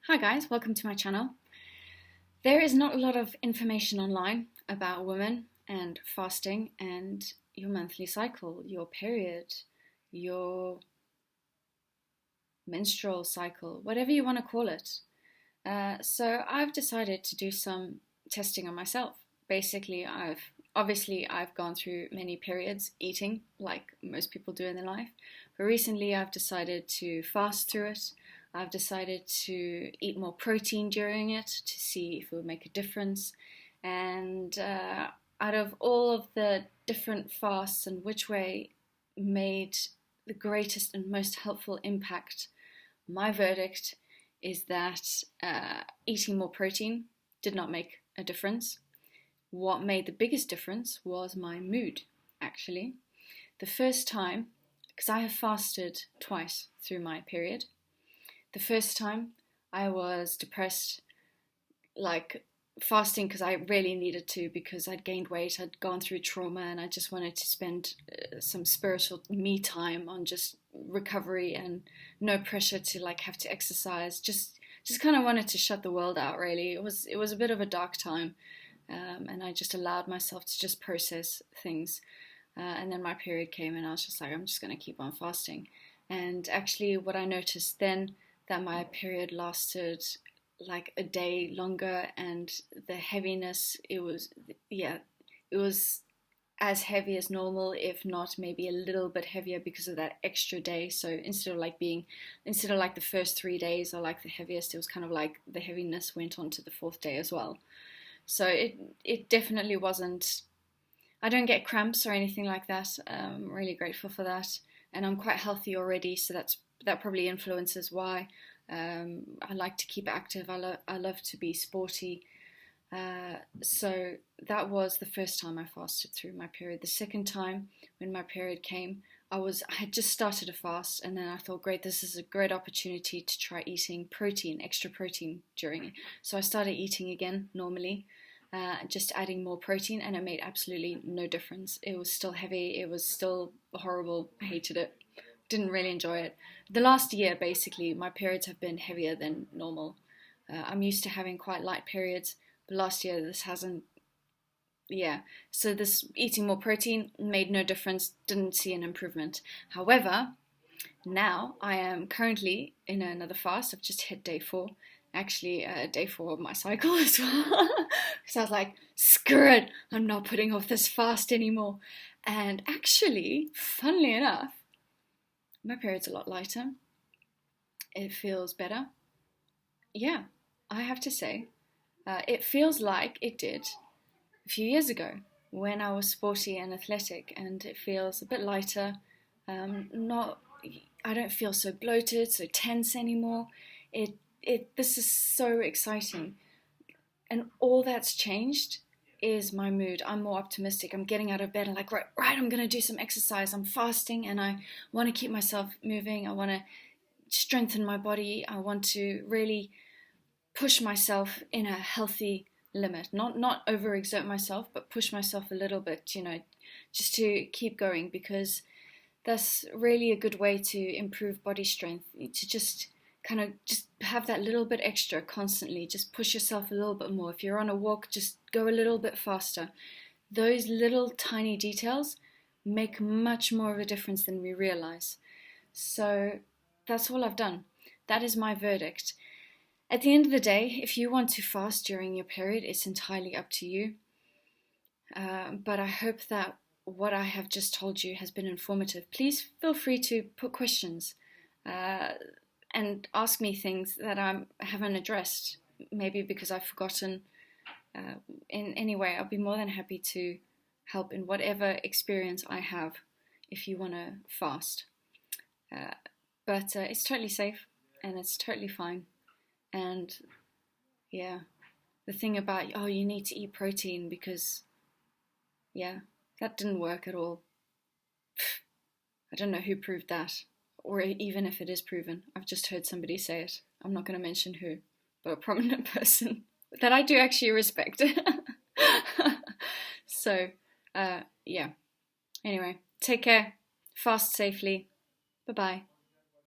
Hi guys, welcome to my channel. There is not a lot of information online about women and fasting and your monthly cycle, your period, your menstrual cycle, whatever you want to call it. So I've decided to do some testing on myself. Basically, I've gone through many periods eating like most people do in their life, but recently I've decided to fast through it. I've decided to eat more protein during it to see if it would make a difference. And out of all of the different fasts and which way made the greatest and most helpful impact, my verdict is that eating more protein did not make a difference. What made the biggest difference was my mood, actually. The first time, because I have fasted twice through my period, the first time I was depressed, like fasting because I really needed to, because I'd gained weight, I'd gone through trauma, and I just wanted to spend some spiritual me time on just recovery and no pressure to like have to exercise. Just kind of wanted to shut the world out. Really, it was a bit of a dark time, and I just allowed myself to just process things. And then my period came, and I was just like, I'm just going to keep on fasting. And actually, what I noticed then, that my period lasted like a day longer, and the heaviness, it was as heavy as normal, if not maybe a little bit heavier because of that extra day. So instead of like the first 3 days are like the heaviest, it was kind of like the heaviness went on to the fourth day as well. So it definitely wasn't, I don't get cramps or anything like that. I'm really grateful for that, and I'm quite healthy already, so that probably influences why. I like to keep active. I love to be sporty. So that was the first time I fasted through my period. The second time, when my period came, I had just started a fast, and then I thought, great, this is a great opportunity to try eating protein, extra protein during it. So I started eating again normally, just adding more protein, and it made absolutely no difference. It was still heavy. It was still horrible. I hated it. Didn't really enjoy it. The last year, basically, my periods have been heavier than normal. I'm used to having quite light periods, but last year this hasn't. Yeah, so this eating more protein made no difference, didn't see an improvement. However, now I am currently in another fast. I've just hit day 4, actually day 4 of my cycle as well. Because I was like, screw it, I'm not putting off this fast anymore. And actually, funnily enough, my period's a lot lighter. It feels better. Yeah, I have to say, it feels like it did a few years ago when I was sporty and athletic, and it feels a bit lighter. I don't feel so bloated, so tense anymore. This is so exciting, and all that's changed is my mood. I'm more optimistic. I'm getting out of bed and like, right, I'm gonna do some exercise. I'm fasting, and I want to keep myself moving. I want to strengthen my body. I want to really push myself in a healthy limit, not overexert myself, but push myself a little bit, just to keep going, because that's really a good way to improve body strength, to just kind of just have that little bit extra constantly. Just push yourself a little bit more. If you're on a walk, just go a little bit faster. Those little tiny details make much more of a difference than we realize. So that's all I've done. That is my verdict. At the end of the day, if you want to fast during your period, it's entirely up to you. But I hope that what I have just told you has been informative. Please feel free to put questions and ask me things that I haven't addressed, maybe because I've forgotten. In any way, I'll be more than happy to help in whatever experience I have if you want to fast. But it's totally safe, and it's totally fine. And yeah, the thing about, you need to eat protein because, yeah, that didn't work at all. I don't know who proved that, or even if it is proven. I've just heard somebody say it. I'm not going to mention who, but a prominent person that I do actually respect. So, yeah. Anyway, take care. Fast safely. Bye-bye.